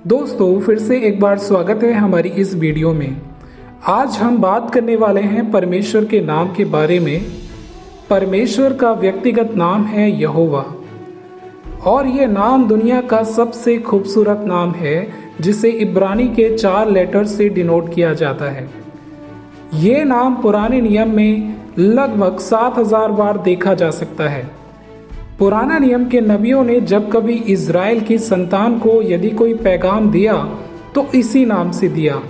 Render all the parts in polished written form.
दोस्तों फिर से एक बार स्वागत है हमारी इस वीडियो में। आज हम बात करने वाले हैं परमेश्वर के नाम के बारे में। परमेश्वर का व्यक्तिगत नाम है यहोवा और ये नाम दुनिया का सबसे खूबसूरत नाम है जिसे इब्रानी के 4 लेटर से डिनोट किया जाता है। ये नाम पुराने नियम में लगभग 7000 बार देखा जा सकता है। पुराना नियम के नबियों ने जब कभी इज़राइल की संतान को यदि कोई पैगाम दिया तो इसी नाम से दिया।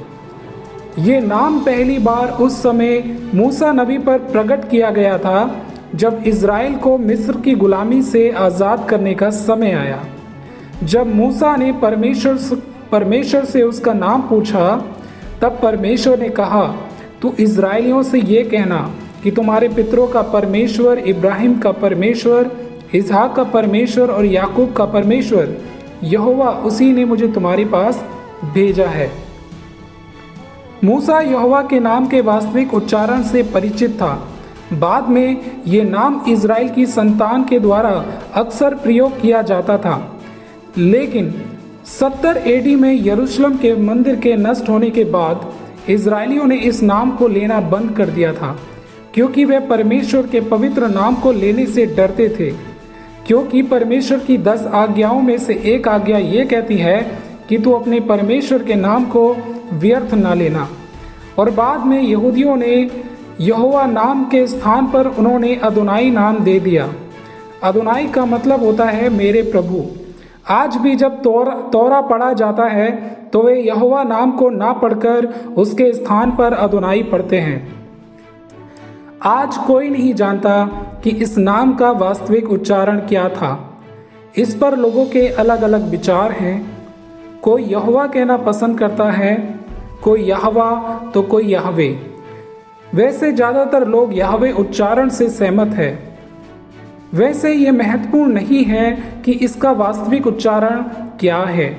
ये नाम पहली बार उस समय मूसा नबी पर प्रकट किया गया था जब इज़राइल को मिस्र की गुलामी से आज़ाद करने का समय आया। जब मूसा ने परमेश्वर से उसका नाम पूछा तब परमेश्वर ने कहा, तू इज़राइलियों से ये कहना कि तुम्हारे पितरों का परमेश्वर, इब्राहिम का परमेश्वर, इसहाक का परमेश्वर और याकूब का परमेश्वर यहोवा, उसी ने मुझे तुम्हारे पास भेजा है। मूसा यहोवा के नाम के वास्तविक उच्चारण से परिचित था। बाद में ये नाम इज़राइल की संतान के द्वारा अक्सर प्रयोग किया जाता था, लेकिन 70 एडी में यरूशलेम के मंदिर के नष्ट होने के बाद इज़राइलियों ने इस नाम को लेना बंद कर दिया था, क्योंकि वे परमेश्वर के पवित्र नाम को लेने से डरते थे। क्योंकि परमेश्वर की 10 आज्ञाओं में से एक आज्ञा ये कहती है कि तू अपने परमेश्वर के नाम को व्यर्थ ना लेना। और बाद में यहूदियों ने यहोवा नाम के स्थान पर उन्होंने अदोनाई नाम दे दिया। अदोनाई का मतलब होता है मेरे प्रभु। आज भी जब तौरा पढ़ा जाता है तो वे यहोवा नाम को ना पढ़कर उसके स्थान पर अदोनाई पढ़ते हैं। आज कोई नहीं जानता कि इस नाम का वास्तविक उच्चारण क्या था। इस पर लोगों के अलग अलग विचार हैं। कोई यहोवा कहना पसंद करता है, कोई यहवा तो कोई यहवे। वैसे ज़्यादातर लोग यहवे उच्चारण से सहमत है। वैसे ये महत्वपूर्ण नहीं है कि इसका वास्तविक उच्चारण क्या है।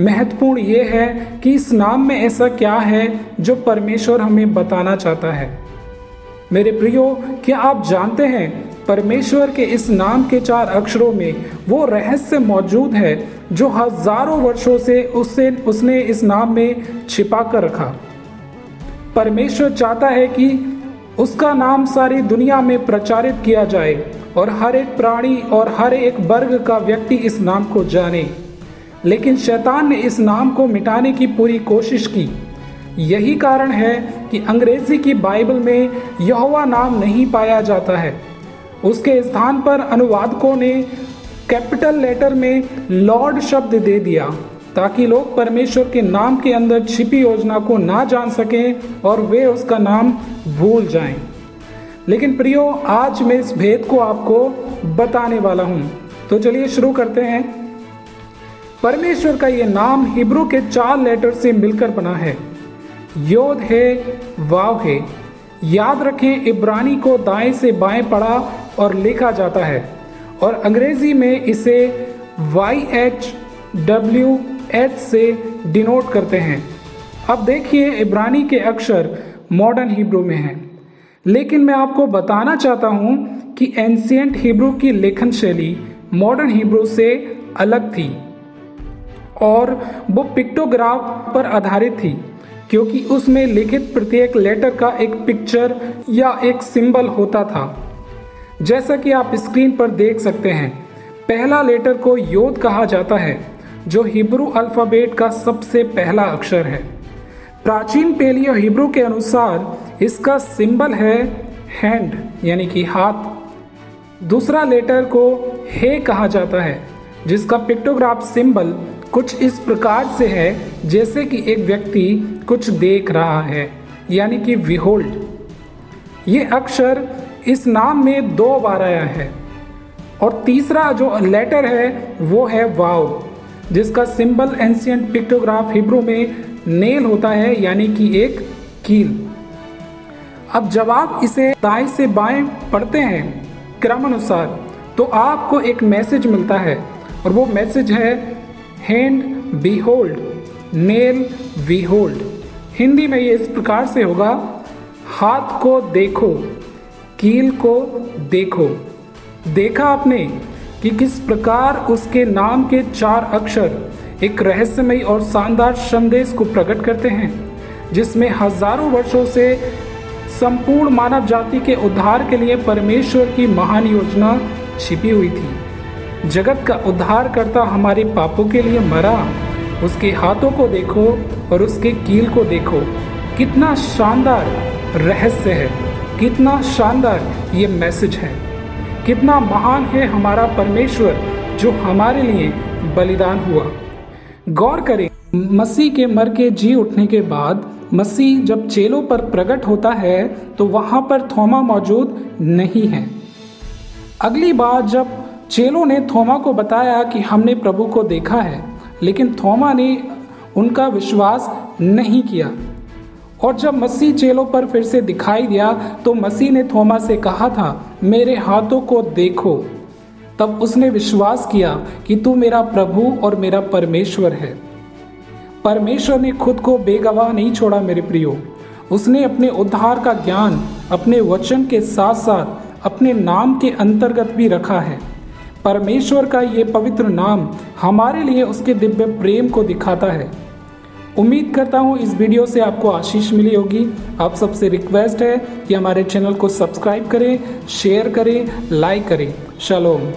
महत्वपूर्ण ये है कि इस नाम में ऐसा क्या है जो परमेश्वर हमें बताना चाहता है। मेरे प्रियो, क्या आप जानते हैं परमेश्वर के इस नाम के 4 अक्षरों में वो रहस्य मौजूद है जो हजारों वर्षों से उसने इस नाम में छिपा कर रखा। परमेश्वर चाहता है कि उसका नाम सारी दुनिया में प्रचारित किया जाए और हर एक प्राणी और हर एक वर्ग का व्यक्ति इस नाम को जाने, लेकिन शैतान ने इस नाम को मिटाने की पूरी कोशिश की। यही कारण है कि अंग्रेजी की बाइबल में यहोवा नाम नहीं पाया जाता है। उसके स्थान पर अनुवादकों ने कैपिटल लेटर में लॉर्ड शब्द दे दिया ताकि लोग परमेश्वर के नाम के अंदर छिपी योजना को ना जान सकें और वे उसका नाम भूल जाएं। लेकिन प्रियो, आज मैं इस भेद को आपको बताने वाला हूं। तो चलिए शुरू करते हैं। परमेश्वर का ये नाम हिब्रू के 4 लेटर से मिलकर बना है। योद है, वाव है। याद रखें, इब्रानी को दाएं से बाएं पढ़ा और लिखा जाता है और अंग्रेजी में इसे YHWH से डिनोट करते हैं। अब देखिए, इब्रानी के अक्षर मॉडर्न हिब्रू में हैं, लेकिन मैं आपको बताना चाहता हूं कि एंशिएंट हिब्रू की लेखन शैली मॉडर्न हिब्रू से अलग थी और वो पिक्टोग्राफ पर आधारित थी, क्योंकि उसमें लिखित प्रत्येक लेटर का एक पिक्चर या एक सिंबल होता था। जैसा कि आप स्क्रीन पर देख सकते हैं, पहला लेटर को योद कहा जाता है जो हिब्रू अल्फ़ाबेट का सबसे पहला अक्षर है। प्राचीन पेलियो हिब्रू के अनुसार इसका सिंबल है हैंड, यानी कि हाथ। दूसरा लेटर को हे कहा जाता है जिसका पिक्टोग्राफ सिंबल कुछ इस प्रकार से है जैसे कि एक व्यक्ति कुछ देख रहा है, यानी कि विहोल्ड। ये अक्षर इस नाम में 2 बार आया है। और तीसरा जो लेटर है वो है वाव, जिसका सिंबल एंशिएंट पिक्टोग्राफ हिब्रू में नेल होता है, यानी कि एक कील। अब जब आप इसे दाएं से बाएं पढ़ते हैं क्रमानुसार तो आपको एक मैसेज मिलता है और वो मैसेज है hand behold, nail behold. Hindi में ये इस प्रकार से होगा, हाथ को देखो, कील को देखो। देखा आपने कि किस प्रकार उसके नाम के 4 अक्षर एक रहस्यमय और शानदार संदेश को प्रकट करते हैं, जिसमें हजारों वर्षों से संपूर्ण मानव जाति के उद्धार के लिए परमेश्वर की महान योजना छिपी हुई थी। जगत का उद्धारकर्ता हमारे पापों के लिए मरा। उसके हाथों को देखो और उसके कील को देखो। कितना शानदार रहस्य है, कितना शानदार ये मैसेज है, कितना महान है हमारा परमेश्वर जो हमारे लिए बलिदान हुआ। गौर करें, मसीह के मर के जी उठने के बाद मसीह जब चेलों पर प्रकट होता है तो वहां पर थोमा मौजूद नहीं है। अगली बार जब चेलों ने थोमा को बताया कि हमने प्रभु को देखा है, लेकिन थोमा ने उनका विश्वास नहीं किया। और जब मसीह चेलों पर फिर से दिखाई दिया तो मसीह ने थोमा से कहा था, मेरे हाथों को देखो। तब उसने विश्वास किया कि तू मेरा प्रभु और मेरा परमेश्वर है। परमेश्वर ने खुद को बेगवाह नहीं छोड़ा मेरे प्रियो। उसने अपने उद्धार का ज्ञान अपने वचन के साथ साथ अपने नाम के अंतर्गत भी रखा है। परमेश्वर का ये पवित्र नाम हमारे लिए उसके दिव्य प्रेम को दिखाता है। उम्मीद करता हूँ इस वीडियो से आपको आशीष मिली होगी। आप सबसे रिक्वेस्ट है कि हमारे चैनल को सब्सक्राइब करें, शेयर करें, लाइक करें। शालोम।